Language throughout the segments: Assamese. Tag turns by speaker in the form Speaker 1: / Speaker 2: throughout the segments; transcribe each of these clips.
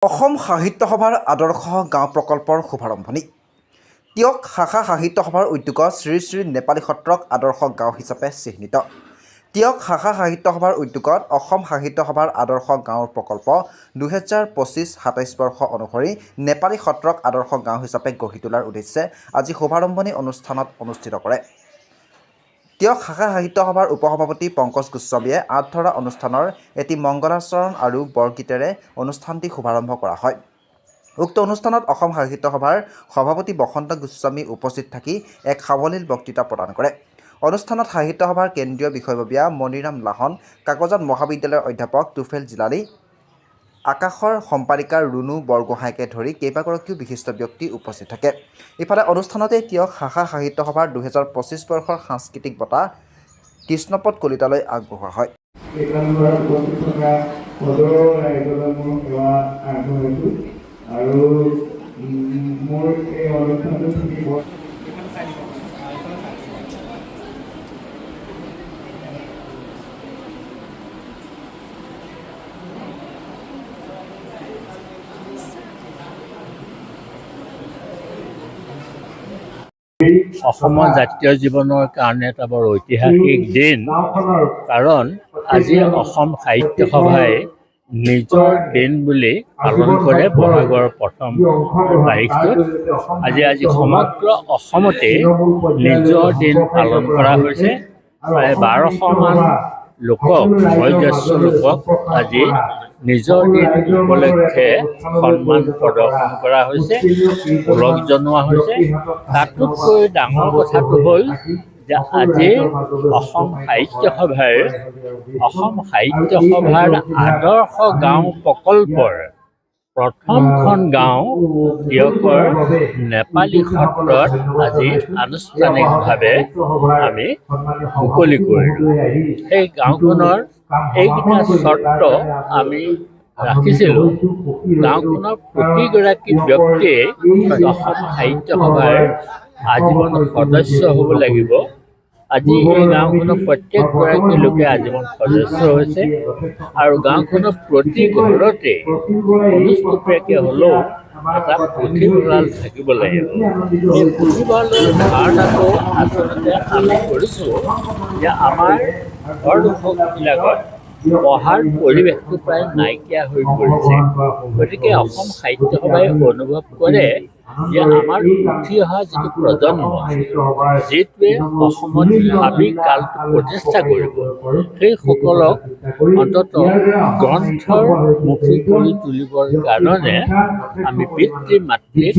Speaker 1: অসম সাহিত্য সভাৰ আদৰ্শ গাঁও প্ৰকল্পৰ শুভাৰম্ভণি। তিয়ক শাখা সাহিত্য সভাৰ উদ্যোগত শ্ৰী শ্ৰী নেপালী সত্ৰক আদৰ্শ গাঁও হিচাপে চিহ্নিত। তিয়ক শাখা সাহিত্য সভাৰ উদ্যোগত অসম সাহিত্য সভাৰ আদৰ্শ গাঁৱৰ প্ৰকল্প 2025-27 বৰ্ষ অনুসৰি নেপালী সত্ৰক আদৰ্শ গাঁও হিচাপে গঢ়ি তোলাৰ উদ্দেশ্যে আজি শুভাৰম্ভণি অনুষ্ঠানত অনুষ্ঠিত কৰে। তিয়ক শাখা সাহিত্য সভাৰ উপসভাপতি পংকজ গোস্বামীয়ে আঁত ধৰা অনুষ্ঠানৰ এটি মংগলাচৰণ আৰু বৰগীতেৰে অনুষ্ঠানটি শুভাৰম্ভ কৰা হয়। উক্ত অনুষ্ঠানত অসম সাহিত্য সভাৰ সভাপতি বসন্ত গোস্বামী উপস্থিত থাকি এক সাৱলীল বক্তৃতা প্ৰদান কৰে। অনুষ্ঠানত সাহিত্য সভাৰ কেন্দ্ৰীয় বিষয়ববীয়া মণিৰাম লাহন, কাকজান মহাবিদ্যালয়ৰ অধ্যাপক তুফেল জিলানী, আকাশৰ সম্পাদিকা ৰুণু বৰগোহাঁইকে ধৰি কেইবাগৰাকীও বিশিষ্ট ব্যক্তি উপস্থিত থাকে। ইফালে অনুষ্ঠানতে তিয়ক শাখা সাহিত্য সভাৰ 2025 বৰ্ষৰ সাংস্কৃতিক বঁটা কৃষ্ণপদ কলিতালৈ আগবঢ়োৱা হয়।
Speaker 2: আৰু মোৰ এই অনুষ্ঠানটো থাকিব
Speaker 3: অসমৰ জাতীয় জীৱনৰ কাৰণে এটা বৰ ঐতিহাসিক দিন, কাৰণ আজি অসম সাহিত্য সভাই নিজৰ দিন বুলি পালন কৰে বহাগৰ প্ৰথম তাৰিখটোত। আজি সমগ্ৰ অসমতে নিজৰ দিন পালন কৰা হৈছে। প্ৰায় 1200মান লোকক, বয়োজ্যেষ্ঠ লোকক আজি নিজৰ দিন উপলক্ষে সন্মান প্ৰদৰ্শন কৰা হৈছে, ওলগ জনোৱা হৈছে। তাতোতকৈ ডাঙৰ কথাটো হ'ল যে আজি অসম সাহিত্য সভাৰ আদৰ্শ গাঁও প্ৰকল্পৰ প্ৰথমখন গাঁও তিয়কৰ নেপালী সত্ৰত আজি আনুষ্ঠানিকভাৱে আমি মুকলি কৰিলোঁ। সেই গাঁওখনৰ এইকেইটা চৰ্ত আমি ৰাখিছিলোঁ। গাঁওখনৰ প্ৰতিগৰাকী ব্যক্তিয়ে অসম সাহিত্য সভাৰ আজীৱন সদস্য হ'ব লাগিব। আজি এই গাঁওখনৰ প্ৰত্যেকগৰাকী লোকে আজীৱন সদস্য হৈছে আৰু গাঁওখনৰ প্ৰতি ঘৰতে অনুষ্ঠুপীয়াকৈ হ'লেও এটা পুথিভঁৰাল থাকিব লাগিব। এই পুথিভঁৰালৰ ধাৰণাটো আচলতে আমি কৰিছোঁ যে আমাৰ ঘৰবিলাকত পঢ়াৰ পৰিৱেশটো প্ৰায় নাইকিয়া হৈ পৰিছে। গতিকে অসম সাহিত্য সভাই অনুভৱ কৰে যে আমাৰ উঠি অহা যিটো প্ৰজন্ম, যিটোৱে অসমত ভাবি কালটো প্ৰতিষ্ঠা কৰিব, সেইসকলক অন্ততঃ গ্ৰন্থৰ মুখী কৰি তুলিবৰ কাৰণে আমি পিতৃ মাতৃক,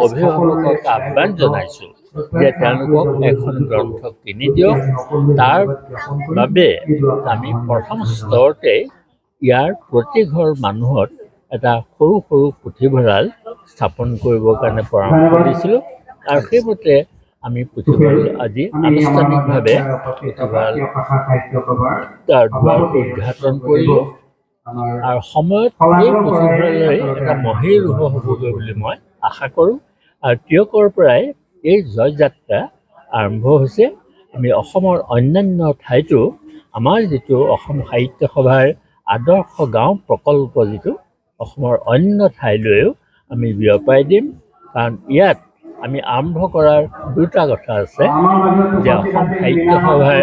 Speaker 3: অভিভাৱকক আহ্বান জনাইছোঁ যে তেওঁলোকক এখন গ্ৰন্থ কিনি দিয়ক। তাৰ বাবে আমি প্ৰথম স্তৰতে ইয়াৰ প্ৰতি ঘৰ মানুহত এটা সৰু সৰু পুথিভঁৰাল স্থাপন কৰিবৰ কাৰণে পৰামৰ্শ দিছিলোঁ আৰু সেইমতে আমি পুথিভঁৰাল আজি আনুষ্ঠানিকভাৱে তাৰ দুৱাৰ উদ্ঘাটন কৰিলোঁ আৰু সময়ত এই পুথিভঁৰাললৈ এটা মহীৰূহ হ'বগৈ বুলি মই আশা কৰোঁ। আৰু তিয়কৰ পৰাই এই জয়যাত্ৰা আৰম্ভ হৈছে। আমি অসমৰ অন্যান্য ঠাইতো আমাৰ যিটো অসম সাহিত্য সভাৰ আদৰ্শ গাঁও প্ৰকল্প, যিটো অসমৰ অন্য ঠাইলৈও আমি বিয়পাই দিম। কাৰণ ইয়াত আমি আৰম্ভ কৰাৰ দুটা কথা আছে যে অসম সাহিত্য সভাৰ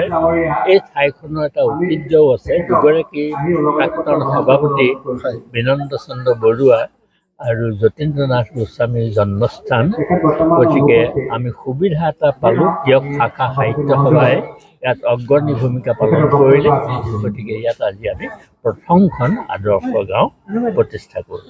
Speaker 3: এই ঠাইখনৰ এটা ঐতিহ্যও আছে। দুগৰাকী প্ৰাক্তন সভাপতি বিনন্দ চন্দ্ৰ বৰুৱা আৰু যতীন্দ্ৰ নাথ গোস্বামীৰ জন্মস্থান। গতিকে আমি সুবিধা এটা পালোঁ, তিয়ক শাখা সাহিত্য সভাই ইয়াত অগ্ৰণী ভূমিকা পালন কৰিলে। গতিকে ইয়াত আজি আমি প্ৰথমখন আদৰ্শ গাঁও প্ৰতিষ্ঠা কৰোঁ।